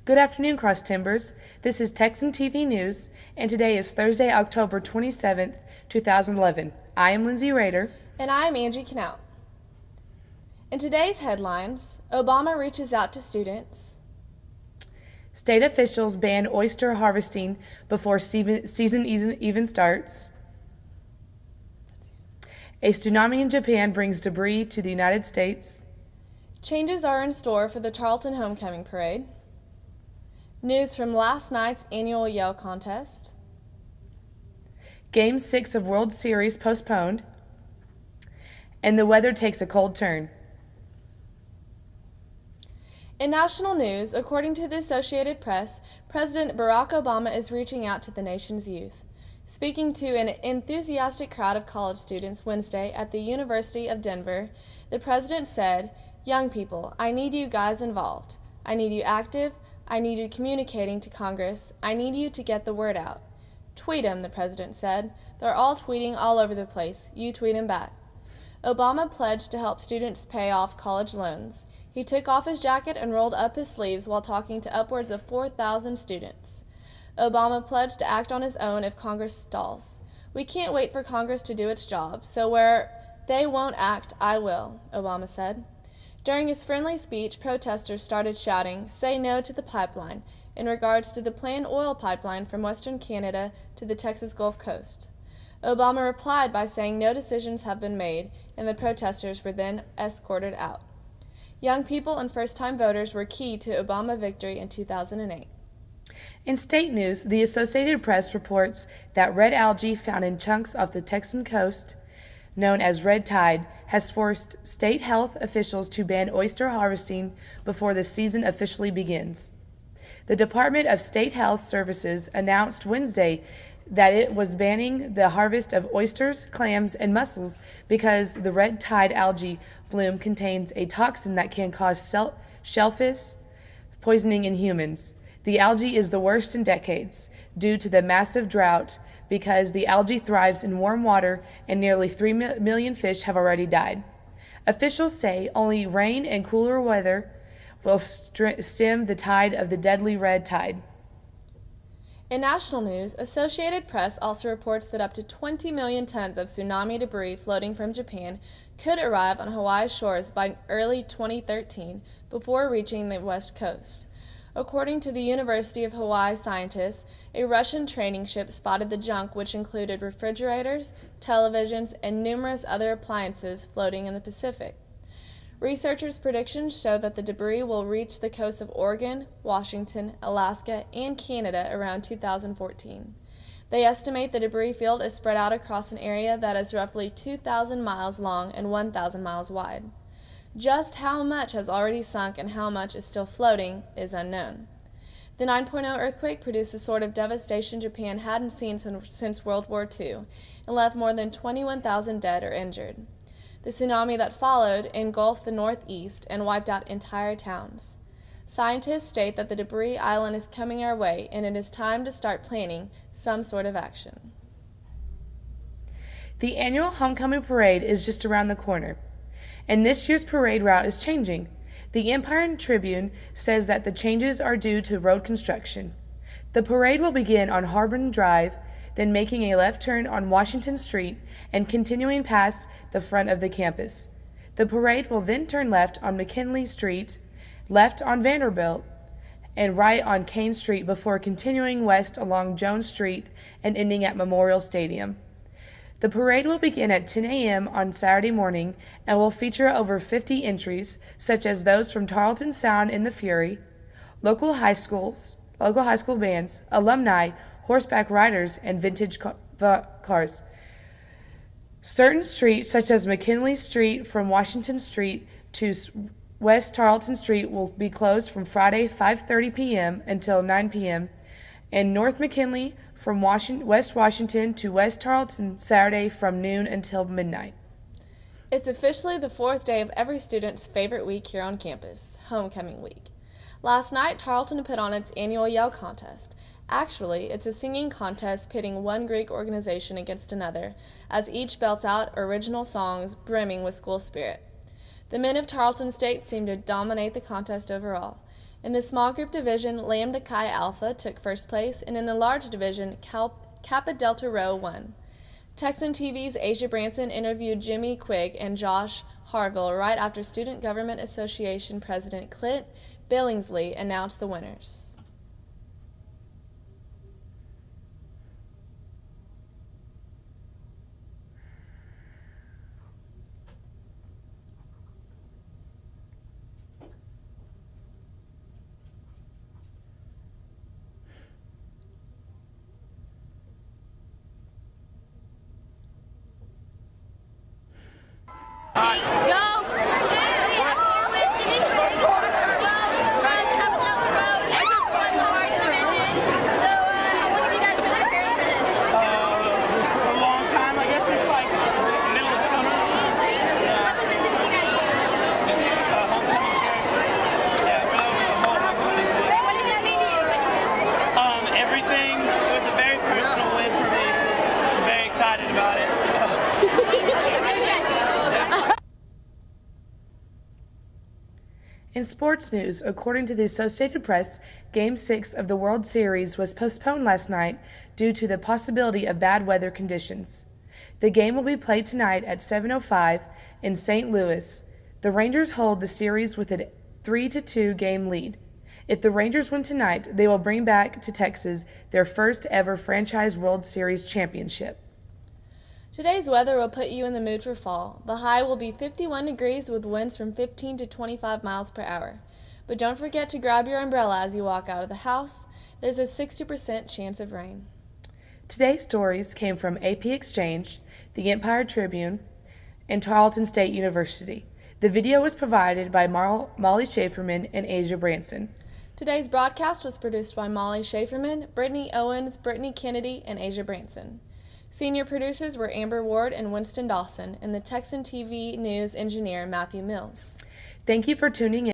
Good afternoon, Cross Timbers. This is Texan TV News, and today is Thursday, October 27th, 2011. I am Lindsay Rader. And I am Angie Knaunt. In today's headlines, Obama reaches out to students. State officials ban oyster harvesting before season even starts. A tsunami in Japan brings debris to the United States. Changes are in store for the Tarleton Homecoming Parade. News from last night's annual Yell contest. Game 6 of World Series postponed. And the weather takes a cold turn. In national news, according to the Associated Press, President Barack Obama is reaching out to the nation's youth. Speaking to an enthusiastic crowd of college students Wednesday at the University of Denver, the president said, "Young people, I need you guys involved. I need you active. I need you communicating to Congress. I need you to get the word out." "Tweet 'em," the president said. "They're all tweeting all over the place. You tweet 'em back." Obama pledged to help students pay off college loans. He took off his jacket and rolled up his sleeves while talking to upwards of 4,000 students. Obama pledged to act on his own if Congress stalls. "We can't wait for Congress to do its job, so where they won't act, I will," Obama said. During his friendly speech, protesters started shouting, "Say no to the pipeline," in regards to the planned oil pipeline from Western Canada to the Texas Gulf Coast. Obama replied by saying no decisions have been made, and the protesters were then escorted out. Young people and first-time voters were key to Obama victory in 2008. In state news, the Associated Press reports that red algae found in chunks off the Texan coast, known as red tide, has forced state health officials to ban oyster harvesting before the season officially begins. The Department of State Health Services announced Wednesday that it was banning the harvest of oysters, clams, and mussels because the red tide algae bloom contains a toxin that can cause shellfish poisoning in humans. The algae is the worst in decades due to the massive drought because the algae thrives in warm water and nearly 3 million fish have already died. Officials say only rain and cooler weather will stem the tide of the deadly red tide. In national news, Associated Press also reports that up to 20 million tons of tsunami debris floating from Japan could arrive on Hawaii's shores by early 2013 before reaching the west coast. According to the University of Hawaii scientists, a Russian trading ship spotted the junk, which included refrigerators, televisions, and numerous other appliances floating in the Pacific. Researchers' predictions show that the debris will reach the coasts of Oregon, Washington, Alaska, and Canada around 2014. They estimate the debris field is spread out across an area that is roughly 2,000 miles long and 1,000 miles wide. Just how much has already sunk and how much is still floating is unknown. The 9.0 earthquake produced the sort of devastation Japan hadn't seen since World War II and left more than 21,000 dead or injured. The tsunami that followed engulfed the northeast and wiped out entire towns. Scientists state that the debris island is coming our way and it is time to start planning some sort of action. The annual homecoming parade is just around the corner, and this year's parade route is changing. The Empire Tribune says that the changes are due to road construction. The parade will begin on Harbin Drive, then making a left turn on Washington Street and continuing past the front of the campus. The parade will then turn left on McKinley Street, left on Vanderbilt, and right on Kane Street before continuing west along Jones Street and ending at Memorial Stadium. The parade will begin at 10 a.m. on Saturday morning and will feature over 50 entries, such as those from Tarleton Sound and the Fury, local high school bands, alumni, horseback riders, and vintage cars. Certain streets, such as McKinley Street from Washington Street to West Tarleton Street, will be closed from Friday 5:30 p.m. until 9 p.m., and North McKinley from West Washington to West Tarleton Saturday from noon until midnight. It's officially the fourth day of every student's favorite week here on campus, Homecoming Week. Last night, Tarleton put on its annual Yell contest. Actually, it's a singing contest pitting one Greek organization against another, as each belts out original songs brimming with school spirit. The men of Tarleton State seem to dominate the contest overall. In the small group division, Lambda Chi Alpha took first place, and in the large division, Kappa Delta Rho won. Texan TV's Asia Branson interviewed Jimmy Quigg and Josh Harville right after Student Government Association President Clint Billingsley announced the winners. Go! Here with Jimmy Quigg and Josh Harbaugh from Kappa Delta Rho. They just won the large division. So, how long have you guys been preparing for this? A long time. I guess it's like middle of summer. What position do you guys play? Homecoming chairs. Yeah, we're over the whole homecoming. What does this mean to you when you miss? Everything. It was a very personal win for me. I'm very excited about it. In sports news, according to the Associated Press, Game 6 of the World Series was postponed last night due to the possibility of bad weather conditions. The game will be played tonight at 7:05 in St. Louis. The Rangers hold the series with a 3-2 game lead. If the Rangers win tonight, they will bring back to Texas their first ever franchise World Series championship. Today's weather will put you in the mood for fall. The high will be 51 degrees with winds from 15 to 25 miles per hour. But don't forget to grab your umbrella as you walk out of the house. There's a 60% chance of rain. Today's stories came from AP Exchange, the Empire Tribune, and Tarleton State University. The video was provided by Molly Schaeferman and Asia Branson. Today's broadcast was produced by Molly Schaeferman, Brittany Owens, Brittany Kennedy, and Asia Branson. Senior producers were Amber Ward and Winston Dawson, and the Texan TV News engineer Matthew Mills. Thank you for tuning in.